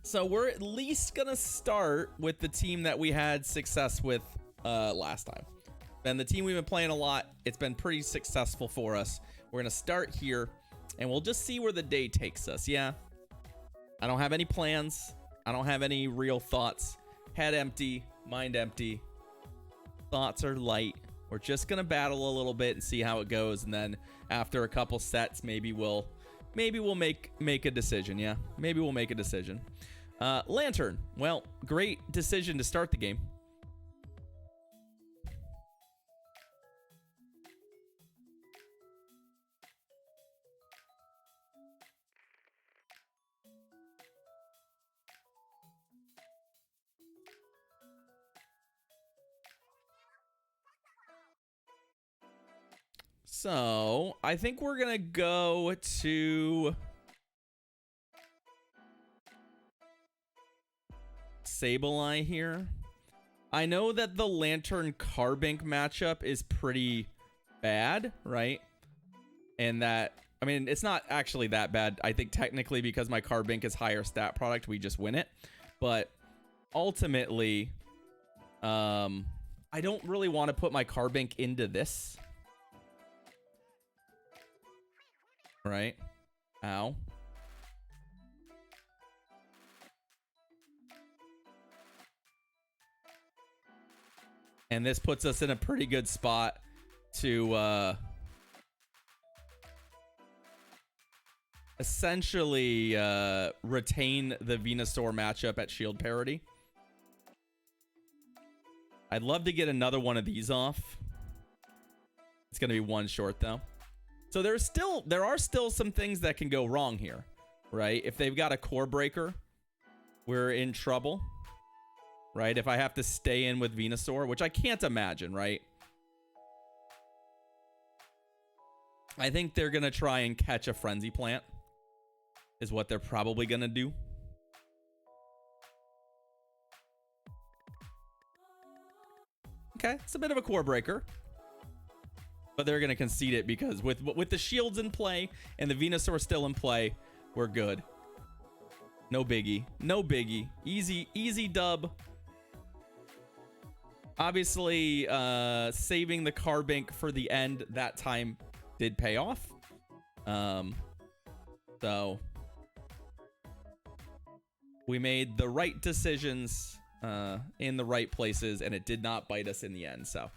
So we're at least going to start with the team that we had success with last time. And the team we've been playing a lot, it's been pretty successful for us. We're going to start here, and we'll just see where the day takes us. Yeah, I don't have any plans. I don't have any real thoughts. Head empty, mind empty. Thoughts are light. We're just going to battle a little bit and see how it goes. And then after a couple sets, maybe we'll make a decision. Yeah, maybe we'll make a decision. Lantern. Well, great decision to start the game. So, I think we're going to go to Sableye here. I know that the Lantern Carbink matchup is pretty bad, right? And that, I mean, it's not actually that bad. I think technically because my Carbink is higher stat product, we just win it. But ultimately, I don't really want to put my Carbink into this. Right? Ow. And this puts us in a pretty good spot to essentially retain the Venusaur matchup at shield parity. I'd love to get another one of these off. It's going to be one short though. So there are still some things that can go wrong here, right? If they've got a core breaker, we're in trouble, right? If I have to stay in with Venusaur, which I can't imagine, right? I think they're going to try and catch a Frenzy Plant is what they're probably going to do. Okay, it's a bit of a core breaker. But they're going to concede it because with the shields in play and the Venusaur still in play, we're good. No biggie. No biggie. Easy dub. Obviously, saving the Carbink for the end that time did pay off. So we made the right decisions in the right places, and it did not bite us in the end. So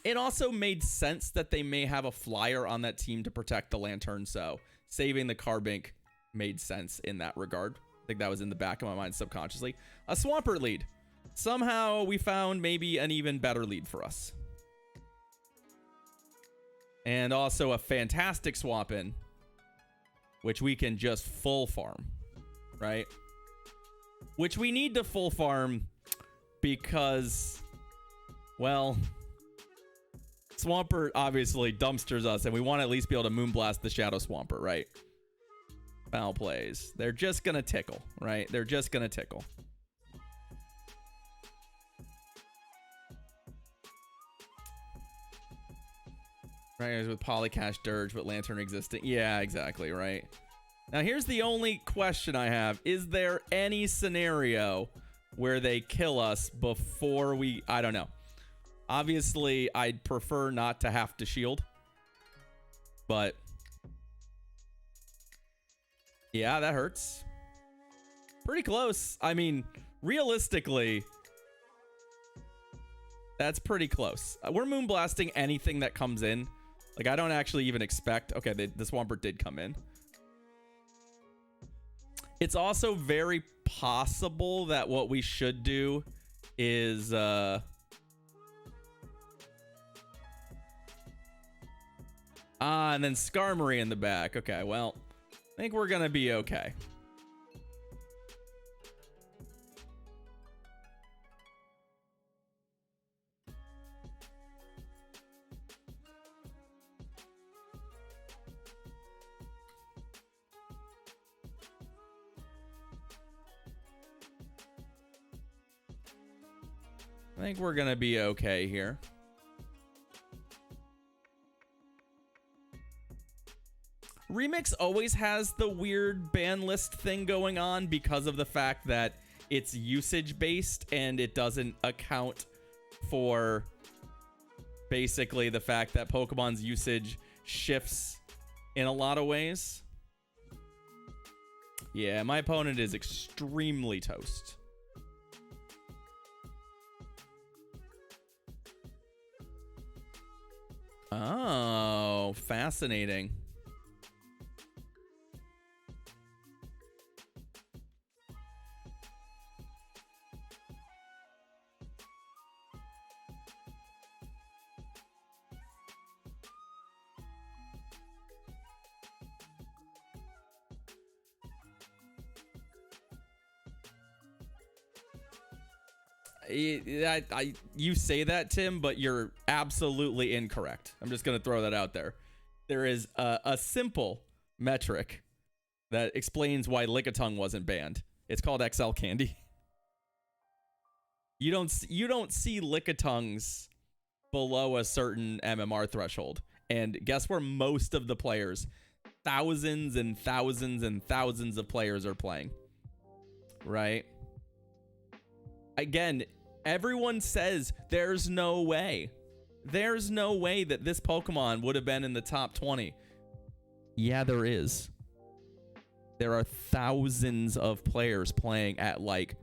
it also made sense that they may have a flyer on that team to protect the Lantern, so saving the Carbink made sense in that regard. I think that was in the back of my mind subconsciously. A Swampert lead. Somehow we found maybe an even better lead for us. And also a fantastic swap in, which we can just full farm, right? Which we need to full farm because, well, Swampert obviously dumpsters us, and we want to at least be able to Moonblast the Shadow Swampert, right? Foul plays. They're just going to tickle, right? They're just going to tickle. Right, with Polycash Dirge, but Lantern existing. Yeah, exactly, right? Now, here's the only question I have. Is there any scenario where they kill us before we... I don't know. Obviously, I'd prefer not to have to shield. But yeah, that hurts. Pretty close. I mean, realistically, that's pretty close. We're Moonblasting anything that comes in. Like, I don't actually even expect... Okay, the Swampert did come in. It's also very possible that what we should do is... and then Skarmory in the back. Okay, well, I think we're going to be okay. I think we're going to be okay here. Remix always has the weird ban list thing going on because of the fact that it's usage based and it doesn't account for basically the fact that Pokemon's usage shifts in a lot of ways. Yeah, my opponent is extremely toast. Oh, fascinating. You say that, Tim, but you're absolutely incorrect. I'm just going to throw that out there. There is a simple metric that explains why Lickitung wasn't banned. It's called XL Candy. You don't see Lickitungs below a certain MMR threshold. And guess where most of the players, thousands and thousands and thousands of players are playing, right? Again, everyone says there's no way. There's no way that this Pokemon would have been in the top 20. Yeah, there is. There are thousands of players playing at like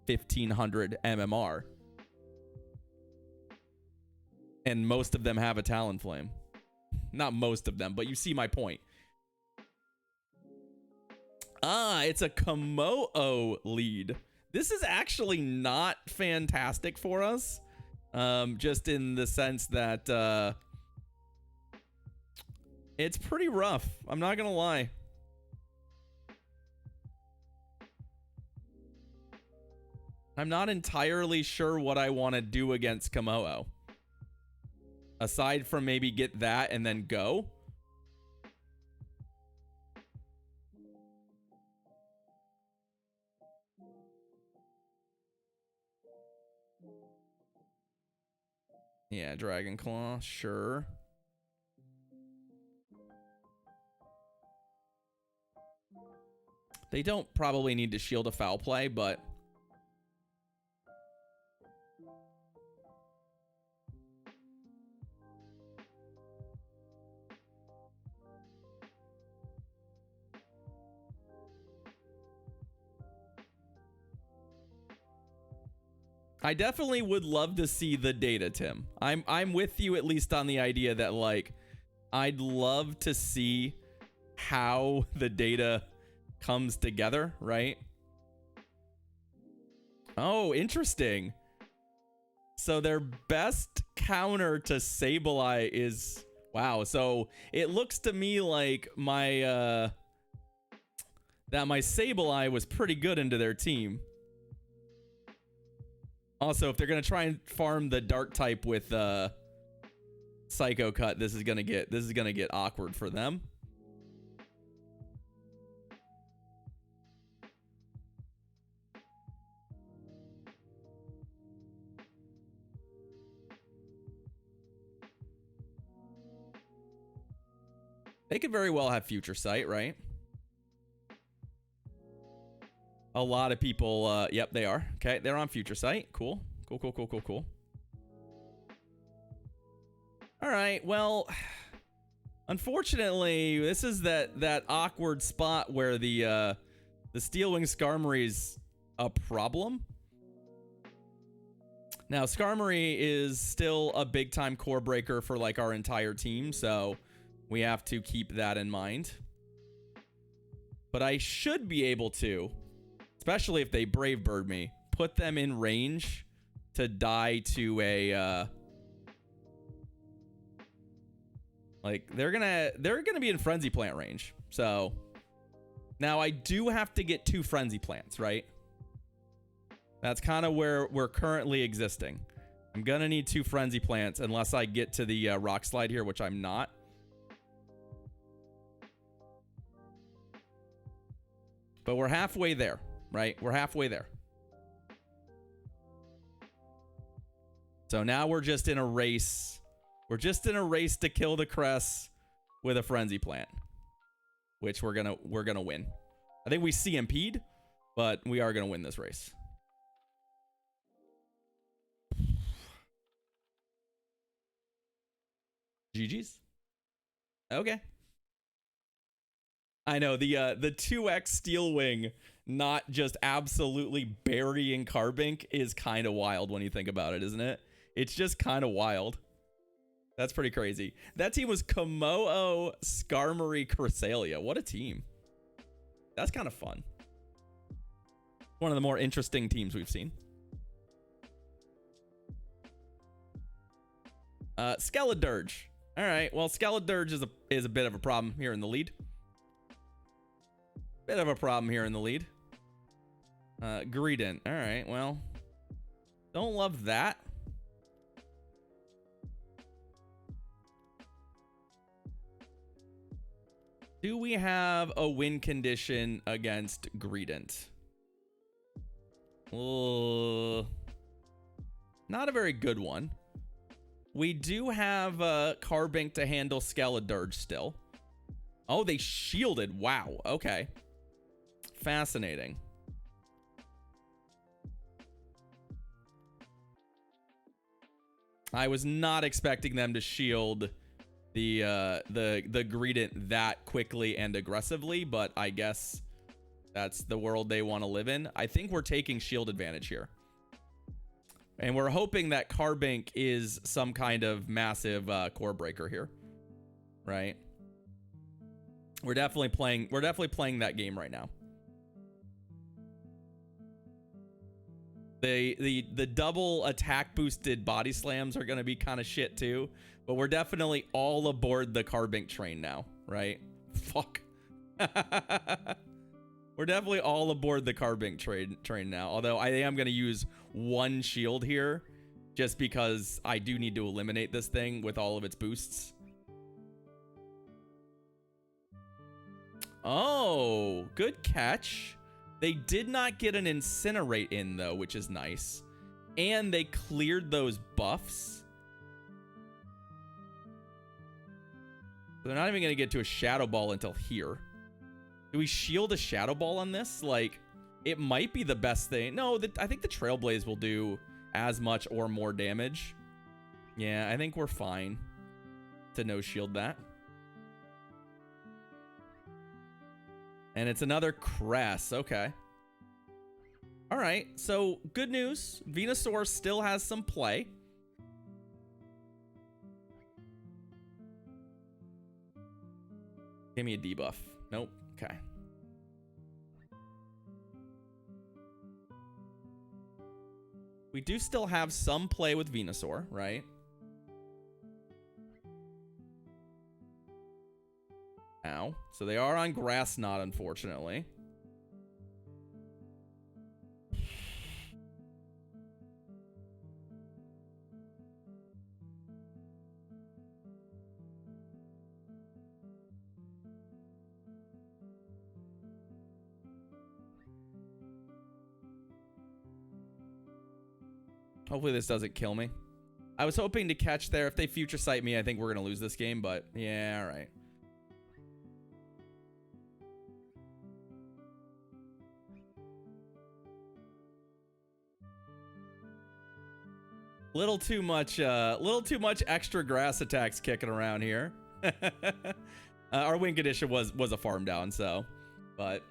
1500 MMR. And most of them have a Talonflame. Not most of them, but you see my point. Ah, it's a Komodo lead. This is actually not fantastic for us. Just in the sense that it's pretty rough. I'm not gonna lie. I'm not entirely sure what I want to do against Komodo. Aside from maybe get that and then go. Yeah, Dragon Claw, sure. They don't probably need to shield a foul play, but I definitely would love to see the data, Tim. I'm with you at least on the idea that, like, I'd love to see how the data comes together, right? Oh, interesting. So their best counter to Sableye is... Wow, so it looks to me like my that my Sableye was pretty good into their team. Also, if they're gonna try and farm the dark type with Psycho Cut, this is gonna get awkward for them. They could very well have Future Sight, right? A lot of people, yep, they are. Okay, they're on Future Sight. Cool. Cool. All right, well, unfortunately, this is that awkward spot where the Steelwing Skarmory is a problem. Now, Skarmory is still a big-time core breaker for, like, our entire team, so we have to keep that in mind. But I should be able to, especially if they Brave Bird me, put them in range to die to a like they're gonna be in Frenzy Plant range. So now I do have to get 2 Frenzy Plants, right? That's kind of where we're currently existing. I'm gonna need 2 Frenzy Plants unless I get to the Rock Slide here, which I'm not. But we're halfway there, right? We're halfway there. So now we're just in a race. We're just in a race to kill the Cress with a Frenzy Plant. which we're gonna win. I think we CMP'd, but we are gonna win this race. GG's. Okay. I know the 2x Steel Wing not just absolutely burying Carbink is kind of wild when you think about it, isn't it? It's just kind of wild. That's pretty crazy. That team was Komodo, Skarmory, Cresselia. What a team. That's kind of fun. One of the more interesting teams we've seen. Skeledirge. All right. Well, Skeledirge is a bit of a problem here in the lead. Bit of a problem here in the lead. Greedent. All right. Well, don't love that. Do we have a win condition against Greedent? Not a very good one. We do have Carbink to handle Skeledirge still. Oh, they shielded. Wow. Okay. Fascinating. I was not expecting them to shield the Greedent that quickly and aggressively, but I guess that's the world they want to live in. I think we're taking shield advantage here. And we're hoping that Carbink is some kind of massive core breaker here. Right? We're definitely playing that game right now. The double attack boosted body slams are going to be kind of shit too, but we're definitely all aboard the Carbink train now, right? Fuck. We're definitely all aboard the Carbink train now, although I am going to use one shield here just because I do need to eliminate this thing with all of its boosts. Oh, good catch. They did not get an Incinerate in, though, which is nice. And they cleared those buffs. They're not even going to get to a Shadow Ball until here. Do we shield a Shadow Ball on this? Like, it might be the best thing. No, I think the Trailblaze will do as much or more damage. Yeah, I think we're fine to no shield that. And it's another Cress. Okay. All right. So, good news. Venusaur still has some play. Give me a debuff. Nope. Okay. We do still have some play with Venusaur, right? Ow. So they are on Grass Knot, unfortunately. Hopefully this doesn't kill me. I was hoping to catch there. If they Future Sight me, I think we're going to lose this game, but yeah, all right. Little too much extra grass attacks kicking around here. Our win condition was a farm down, so, but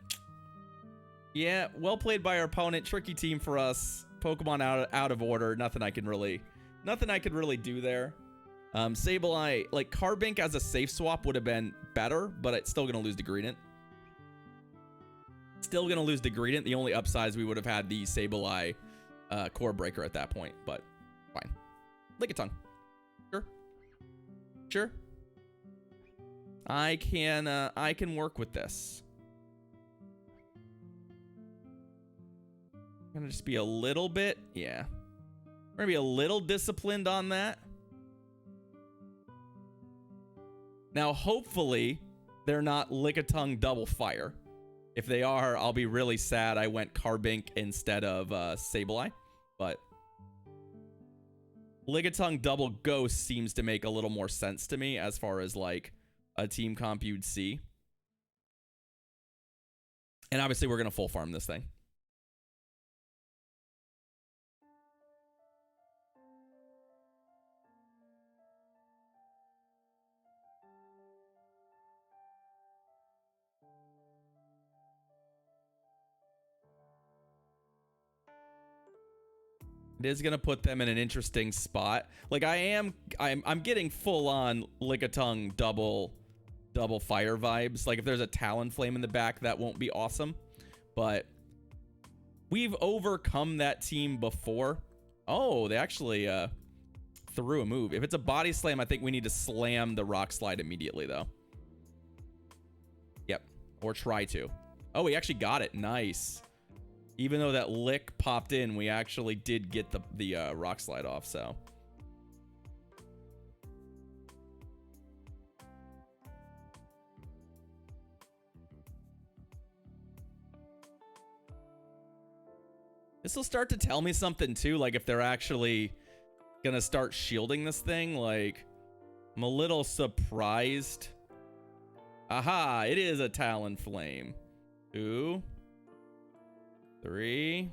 yeah, well played by our opponent. Tricky team for us. Pokemon out of order. Nothing I can really do there. Sableye, like Carbink as a safe swap would have been better, but it's still gonna lose to Greedent. Still gonna lose to Greedent. The only upsides we would have had the Sableye core breaker at that point, but fine. Lickitung. Sure. Sure. I can work with this. I'm gonna just be a little bit, yeah. We're gonna be a little disciplined on that. Now, hopefully, they're not Lickitung double fire. If they are, I'll be really sad I went Carbink instead of Sableye. But Lickitung double ghost seems to make a little more sense to me as far as like a team comp you'd see. And obviously we're going to full farm this thing. It is going to put them in an interesting spot. Like I'm getting full on Lickitung double fire vibes. Like if there's a Talonflame in the back, that won't be awesome. But we've overcome that team before. Oh, they actually threw a move. If it's a body slam, I think we need to slam the rock slide immediately though. Yep. Or try to. Oh, we actually got it. Nice. Even though that lick popped in, we actually did get the rock slide off, so. This will start to tell me something too, like if they're actually gonna start shielding this thing. Like, I'm a little surprised. Aha, it is a Talonflame. 2, 3.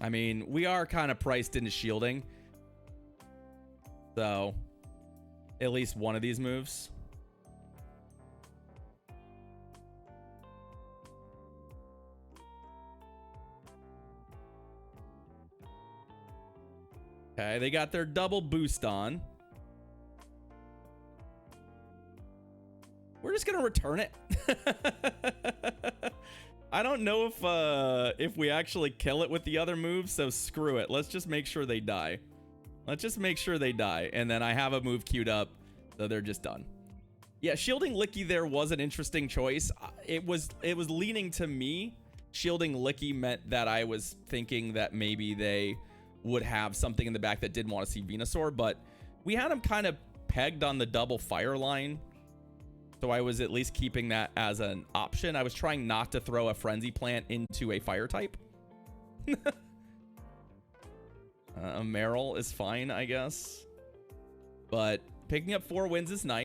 I mean, we are kind of priced into shielding. So, at least one of these moves. Okay, they got their double boost on. We're just gonna return it. I don't know if we actually kill it with the other moves, so screw it. Let's just make sure they die. Let's just make sure they die, and then I have a move queued up, so they're just done. Yeah, shielding Licky there was an interesting choice. It was leaning to me. Shielding Licky meant that I was thinking that maybe they would have something in the back that didn't want to see Venusaur, but we had him kind of pegged on the double fire line. So I was at least keeping that as an option. I was trying not to throw a Frenzy Plant into a fire type. A Meryl is fine, I guess. But picking up 4 wins is nice.